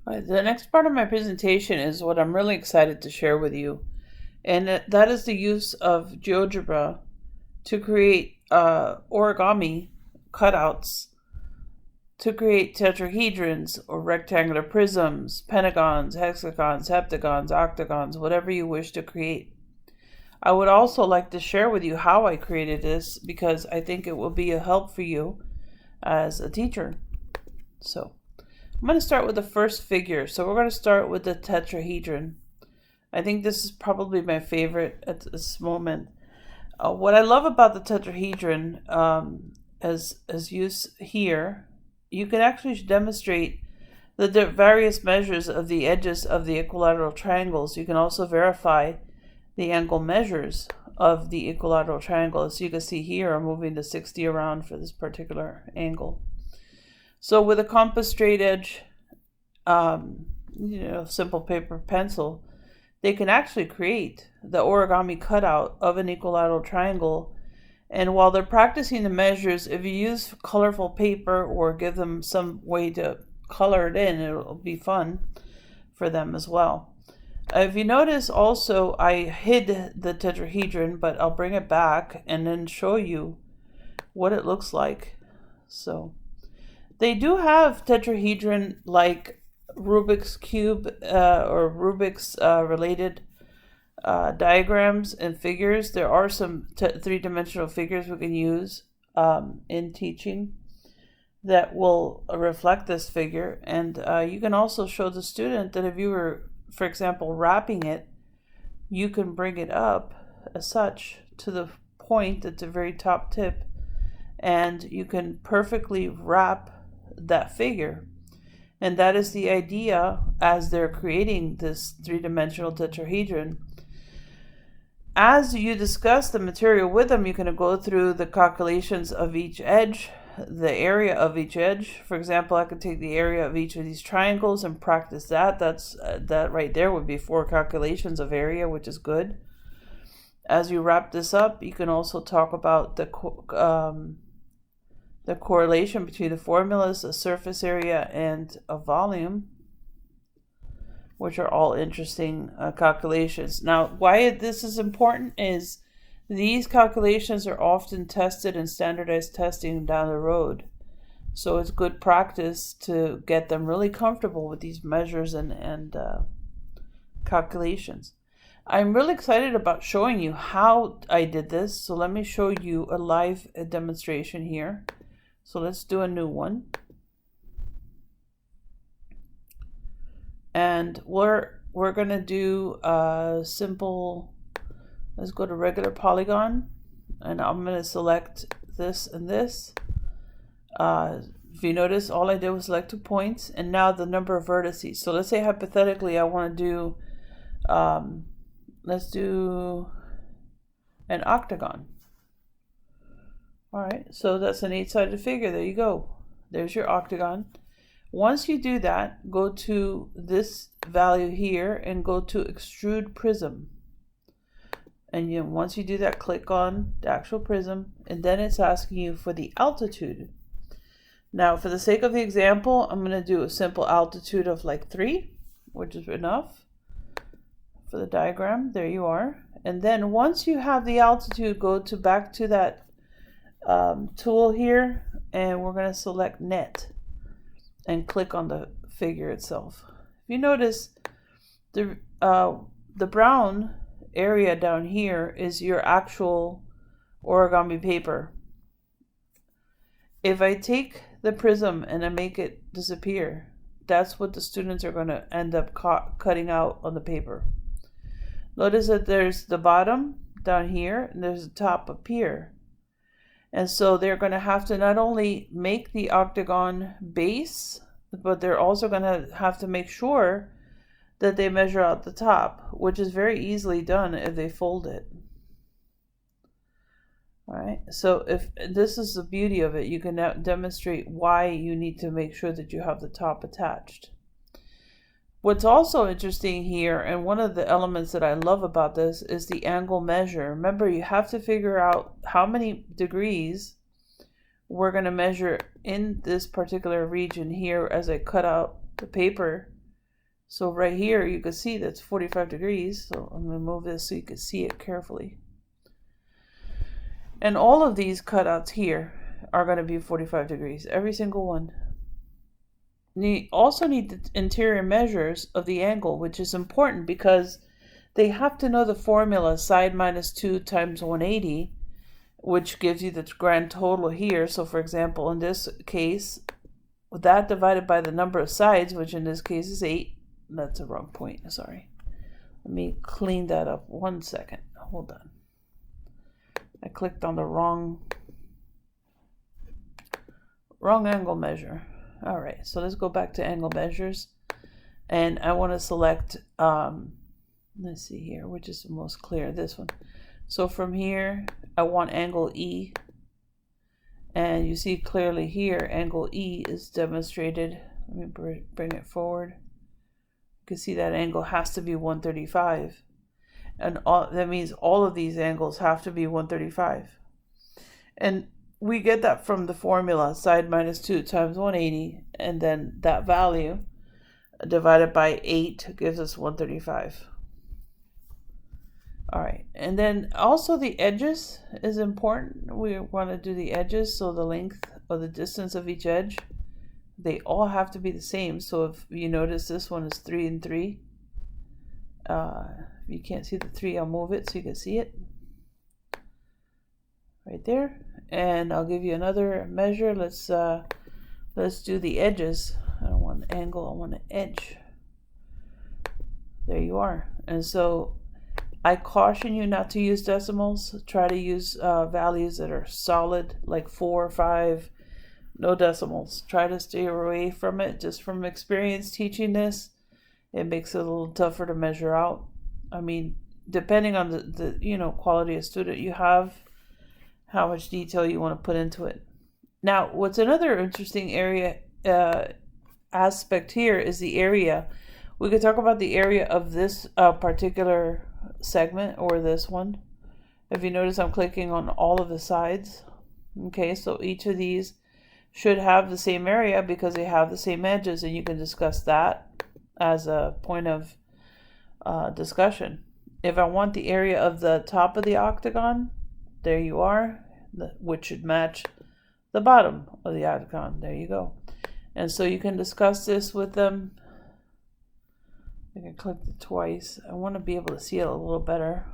The next part of my presentation is what I'm really excited to share with you, and that is the use of GeoGebra to create origami cutouts to create tetrahedrons or rectangular prisms, pentagons, hexagons, heptagons, octagons, whatever you wish to create. I would also like to share with you how I created this because I think it will be a help for you as a teacher. So I'm going to start with the first figure. So we're going to start with the tetrahedron. I think this is probably my favorite at this moment. What I love about the tetrahedron, as used here, you can actually demonstrate the various measures of the edges of the equilateral triangles. You can also verify the angle measures of the equilateral triangle. As you can see here, I'm moving the 60 around for this particular angle. So with a compass straight edge, simple paper pencil, they can actually create the origami cutout of an equilateral triangle. And while they're practicing the measures, if you use colorful paper or give them some way to color it in, it'll be fun for them as well. If you notice also, I hid the tetrahedron, but I'll bring it back and then show you what it looks like. So they do have tetrahedron like Rubik's Cube or Rubik's related diagrams and figures. There are some three-dimensional figures we can use in teaching that will reflect this figure. And you can also show the student that if you were, for example, wrapping it, you can bring it up as such to the point at the very top tip, and you can perfectly wrap that figure. And that is the idea as they're creating this three-dimensional tetrahedron. As you discuss the material with them, you can go through the calculations of each edge, the area of each edge. For example, I could take the area of each of these triangles and practice that. That right there would be 4 calculations of area, which is good. As you wrap this up, you can also talk about the correlation between the formulas, a surface area, and a volume, which are all interesting calculations. Now, why this is important is these calculations are often tested in standardized testing down the road. So it's good practice to get them really comfortable with these measures and calculations. I'm really excited about showing you how I did this. So let me show you a live demonstration here. So let's do a new one. And we're going to do a simple, let's go to regular polygon, and I'm going to select this and this. If you notice, all I did was select 2 points, and now the number of vertices. So let's say hypothetically I want to do, let's do an octagon. All right, so that's an 8-sided figure. There you go. There's your octagon. Once you do that, go to this value here and go to extrude prism. And once you do that, click on the actual prism, and then it's asking you for the altitude. Now, for the sake of the example, I'm going to do a simple altitude of like 3, which is enough for the diagram. There you are. And then once you have the altitude, go back to that tool here, and we're going to select net and click on the figure itself. If you notice, the brown area down here is your actual origami paper. If I take the prism and I make it disappear, that's what the students are going to end up cutting out on the paper. Notice that there's the bottom down here and there's the top up here. And so they're going to have to not only make the octagon base, but they're also going to have to make sure that they measure out the top, which is very easily done if they fold it. All right, so if this is the beauty of it, you can now demonstrate why you need to make sure that you have the top attached. What's also interesting here, and one of the elements that I love about this, is the angle measure. Remember, you have to figure out how many degrees we're going to measure in this particular region here as I cut out the paper So right here, you can see that's 45 degrees. So I'm going to move this so you can see it carefully. And all of these cutouts here are going to be 45 degrees, every single one. You also need the interior measures of the angle, which is important because they have to know the formula side minus 2 times 180, which gives you the grand total here. So for example, in this case, that divided by the number of sides, which in this case is 8. That's a wrong point, sorry. Let me clean that up 1 second. Hold on. I clicked on the wrong angle measure. All right, so let's go back to angle measures. And I want to select, let's see here, which is the most clear, this one. So from here, I want angle E. And you see clearly here, angle E is demonstrated. Let me bring it forward. You can see that angle has to be 135. And that means all of these angles have to be 135. And we get that from the formula, side minus 2 times 180. And then that value divided by 8 gives us 135. All right, and then also the edges is important. We want to do the edges, so the length or the distance of each edge, they all have to be the same. So if you notice, this one is 3 and 3. If you can't see the 3, I'll move it so you can see it. Right there. And I'll give you another measure. Let's do the edges. I don't want an angle, I want an edge. There you are. And so I caution you not to use decimals. Try to use values that are solid, like 4 or 5. No decimals. Try to stay away from it. Just from experience teaching this, it makes it a little tougher to measure out. I mean, depending on the quality of student you have, how much detail you want to put into it. Now, what's another interesting area aspect here is the area. We could talk about the area of this particular segment or this one. If you notice, I'm clicking on all of the sides. Okay, so each of these should have the same area because they have the same edges, and you can discuss that as a point of discussion. If I want the area of the top of the octagon, there you are, which should match the bottom of the octagon. There you go. And so you can discuss this with them. I can click it twice. I want to be able to see it a little better.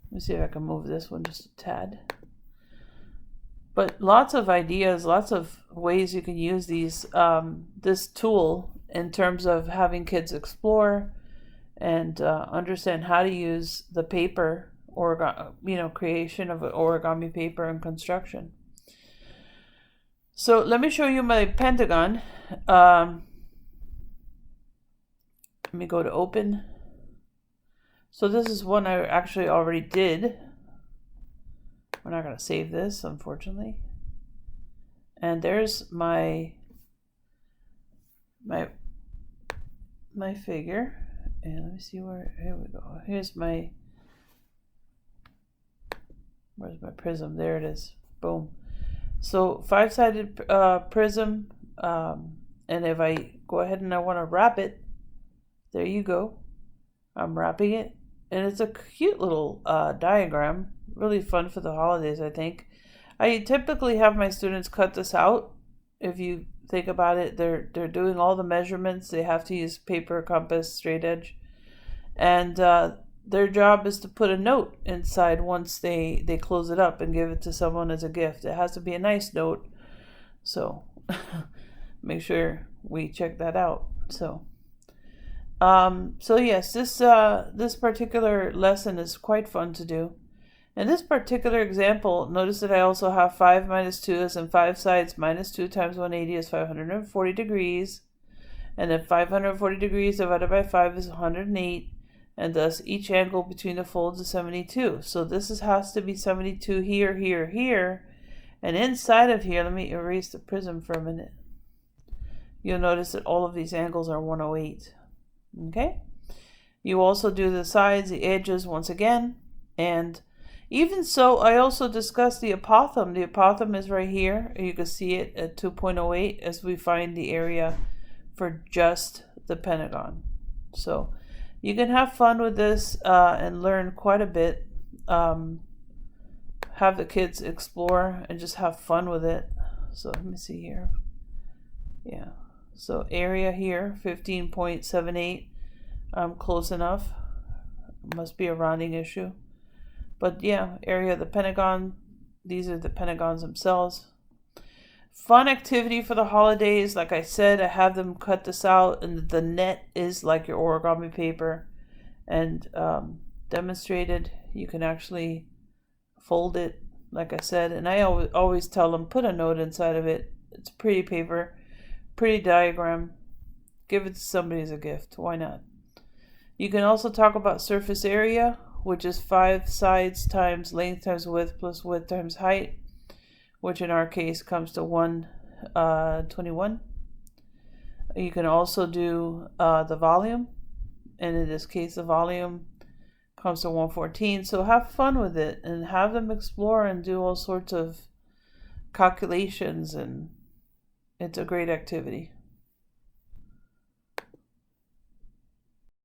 Let me see if I can move this one just a tad. But lots of ideas, lots of ways you can use these this tool in terms of having kids explore and understand how to use the paper, creation of origami paper and construction. So let me show you my pentagon. Let me go to open. So this is one I actually already did. We're not going to save this, unfortunately. And there's my figure. And let me see where, here we go. Here's my, where's my prism? There it is. Boom. So 5-sided prism. And if I go ahead and I want to wrap it, there you go. I'm wrapping it. And it's a cute little diagram. Really fun for the holidays, I think. I typically have my students cut this out. If you think about it, they're doing all the measurements. They have to use paper, compass, straight edge. And their job is to put a note inside once they close it up and give it to someone as a gift. It has to be a nice note. So make sure we check that out. So yes, this particular lesson is quite fun to do. In this particular example, notice that I also have 5 minus 2 as in 5 sides. Minus 2 times 180 is 540 degrees. And then 540 degrees divided by 5 is 108. And thus each angle between the folds is 72. So this has to be 72 here, here, here. And inside of here, let me erase the prism for a minute. You'll notice that all of these angles are 108. Okay? You also do the sides, the edges once again. And even so, I also discussed the apothem. The apothem is right here. You can see it at 2.08 as we find the area for just the Pentagon. So you can have fun with this and learn quite a bit. Have the kids explore and just have fun with it. So let me see here. Yeah. So area here, 15.78. Close enough. Must be a rounding issue. But yeah, area of the Pentagon. These are the Pentagons themselves. Fun activity for the holidays. Like I said, I have them cut this out, and the net is like your origami paper, and demonstrated. You can actually fold it, like I said, and I always tell them, put a note inside of it. It's pretty paper, pretty diagram. Give it to somebody as a gift. Why not? You can also talk about surface area, which is 5 sides times length times width plus width times height, which in our case comes to 121. You can also do the volume, and in this case the volume comes to 114. So have fun with it and have them explore and do all sorts of calculations, and it's a great activity.